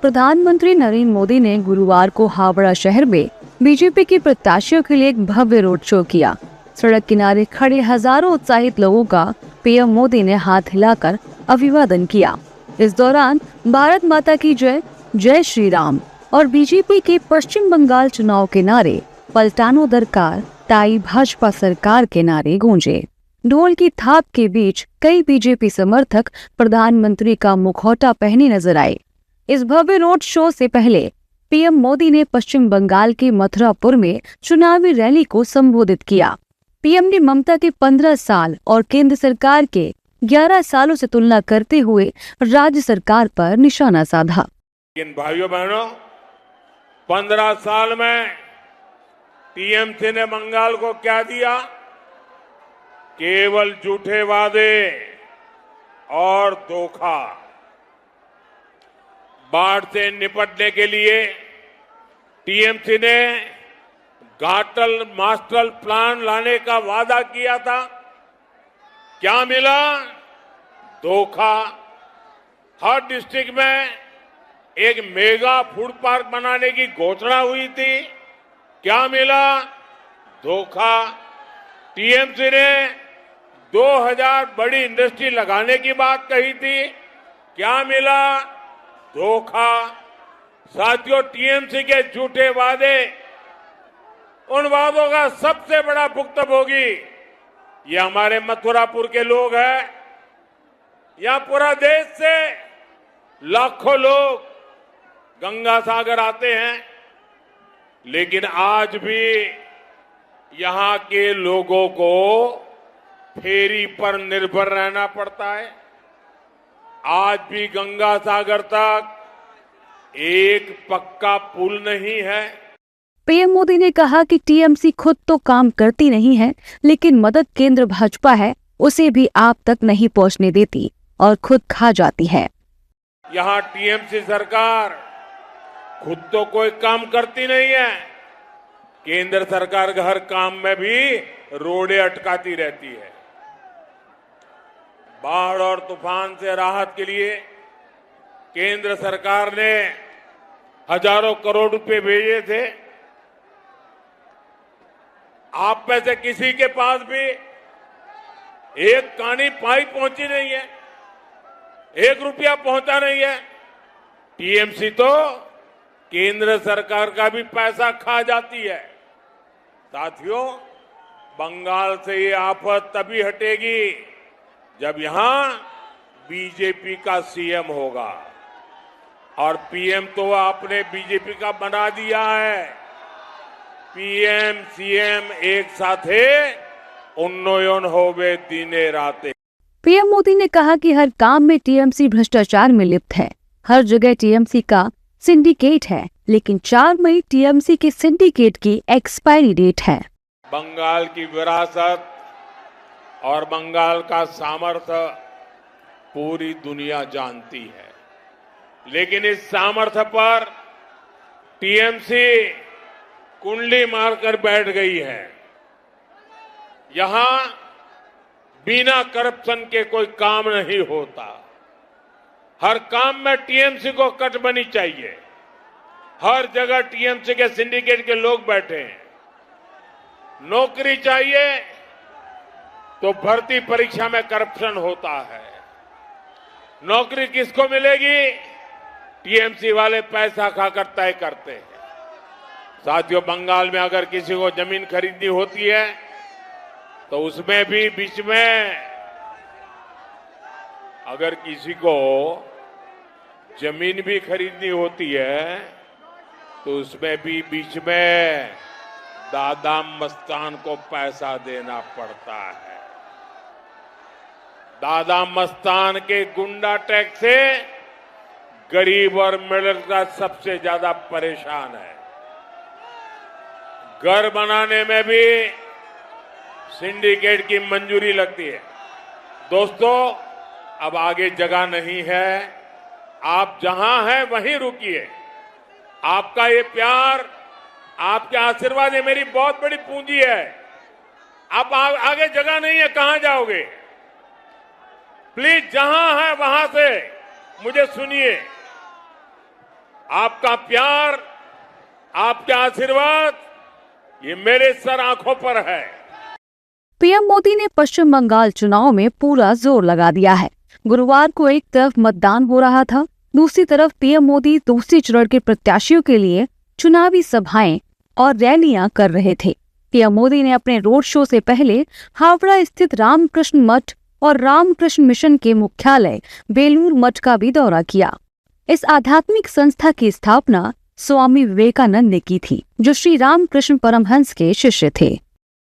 प्रधानमंत्री नरेंद्र मोदी ने गुरुवार को हावड़ा शहर में बीजेपी के प्रत्याशियों के लिए एक भव्य रोड शो किया। सड़क किनारे खड़े हजारों उत्साहित लोगों का पीएम मोदी ने हाथ हिलाकर अभिवादन किया। इस दौरान भारत माता की जय, जय श्री राम और बीजेपी के पश्चिम बंगाल चुनाव के नारे, पलटानो दरकार, ताई भाजपा सरकार के नारे गूंजे। ढोल की थाप के बीच कई बीजेपी समर्थक प्रधानमंत्री का मुखौटा पहने नजर आए। इस भव्य रोड शो से पहले पीएम मोदी ने पश्चिम बंगाल के मथुरापुर में चुनावी रैली को संबोधित किया। पीएम ने ममता के 15 साल और केंद्र सरकार के 11 सालों से तुलना करते हुए राज्य सरकार पर निशाना साधा। लेकिन भाइयों बहनों, 15 साल में टीएमसी ने बंगाल को क्या दिया? केवल झूठे वादे और धोखा। बाढ़ से निपटने के लिए टीएमसी ने घाटल मास्टर प्लान लाने का वादा किया था। क्या मिला? धोखा। हर डिस्ट्रिक्ट में एक मेगा फूड पार्क बनाने की घोषणा हुई थी। क्या मिला? धोखा। टीएमसी ने 2000 बड़ी इंडस्ट्री लगाने की बात कही थी। क्या मिला? धोखा। साथियों, टीएमसी के झूठे वादे, उन वादों का सबसे बड़ा भुक्तभोगी ये हमारे मथुरापुर के लोग हैं। यहां पूरा देश से लाखों लोग गंगा सागर आते हैं, लेकिन आज भी यहां के लोगों को फेरी पर निर्भर रहना पड़ता है। आज भी गंगा सागर तक एक पक्का पुल नहीं है। पीएम मोदी ने कहा कि टीएमसी खुद तो काम करती नहीं है, लेकिन मदद केंद्र भाजपा है उसे भी आप तक नहीं पहुंचने देती और खुद खा जाती है। यहाँ टीएमसी सरकार खुद तो कोई काम करती नहीं है, केंद्र सरकार के हर काम में भी रोड़े अटकाती रहती है। बाढ़ और तूफान से राहत के लिए केंद्र सरकार ने हजारों करोड़ रुपए भेजे थे। आप में से किसी के पास भी एक कानी पाई पहुंची नहीं है, 1 रुपया पहुंचा नहीं है। टीएमसी तो केंद्र सरकार का भी पैसा खा जाती है। साथियों, बंगाल से ये आफत तभी हटेगी जब यहां बीजेपी का सीएम होगा, और पीएम तो आपने बीजेपी का बना दिया है। पीएम सीएम एक साथे उन्नयन होवे दिने राते। पीएम मोदी ने कहा कि हर काम में टीएमसी भ्रष्टाचार में लिप्त है। हर जगह टीएमसी का सिंडिकेट है, लेकिन 4 मई टीएमसी के सिंडिकेट की एक्सपायरी डेट है। बंगाल की विरासत और बंगाल का सामर्थ्य पूरी दुनिया जानती है, लेकिन इस सामर्थ्य पर टीएमसी कुंडली मारकर बैठ गई है। यहां बिना करप्शन के कोई काम नहीं होता। हर काम में टीएमसी को कटबनी चाहिए। हर जगह टीएमसी के सिंडिकेट के लोग बैठे हैं। नौकरी चाहिए तो भर्ती परीक्षा में करप्शन होता है। नौकरी किसको मिलेगी? टीएमसी वाले पैसा खाकर तय करते हैं। साथियों, बंगाल में अगर किसी को जमीन खरीदनी होती है तो उसमें भी बीच में, अगर किसी को जमीन भी खरीदनी होती है तो उसमें भी बीच में दादा मस्तान को पैसा देना पड़ता है। दादा मस्तान के गुंडा टैक्स से गरीब और मिडिल क्लास सबसे ज्यादा परेशान है। घर बनाने में भी सिंडिकेट की मंजूरी लगती है। दोस्तों, अब आगे जगह नहीं है। आप जहां हैं वहीं रुकिए। आपका ये प्यार, आपके आशीर्वाद, ये मेरी बहुत बड़ी पूंजी है। आप आगे जगह नहीं है, कहां जाओगे? प्लीज जहां है वहां से मुझे सुनिए। आपका प्यार, आपके आशीर्वाद, ये मेरे सर आंखों पर है। पीएम मोदी ने पश्चिम बंगाल चुनाव में पूरा जोर लगा दिया है। गुरुवार को एक तरफ मतदान हो रहा था, दूसरी तरफ पीएम मोदी दूसरे चरण के प्रत्याशियों के लिए चुनावी सभाएं और रैलियां कर रहे थे। पीएम मोदी ने अपने रोड शो से पहले हावड़ा स्थित रामकृष्ण मठ और रामकृष्ण मिशन के मुख्यालय बेलूर मठ का भी दौरा किया। इस आध्यात्मिक संस्था की स्थापना स्वामी विवेकानंद ने की थी, जो श्री रामकृष्ण परमहंस के शिष्य थे।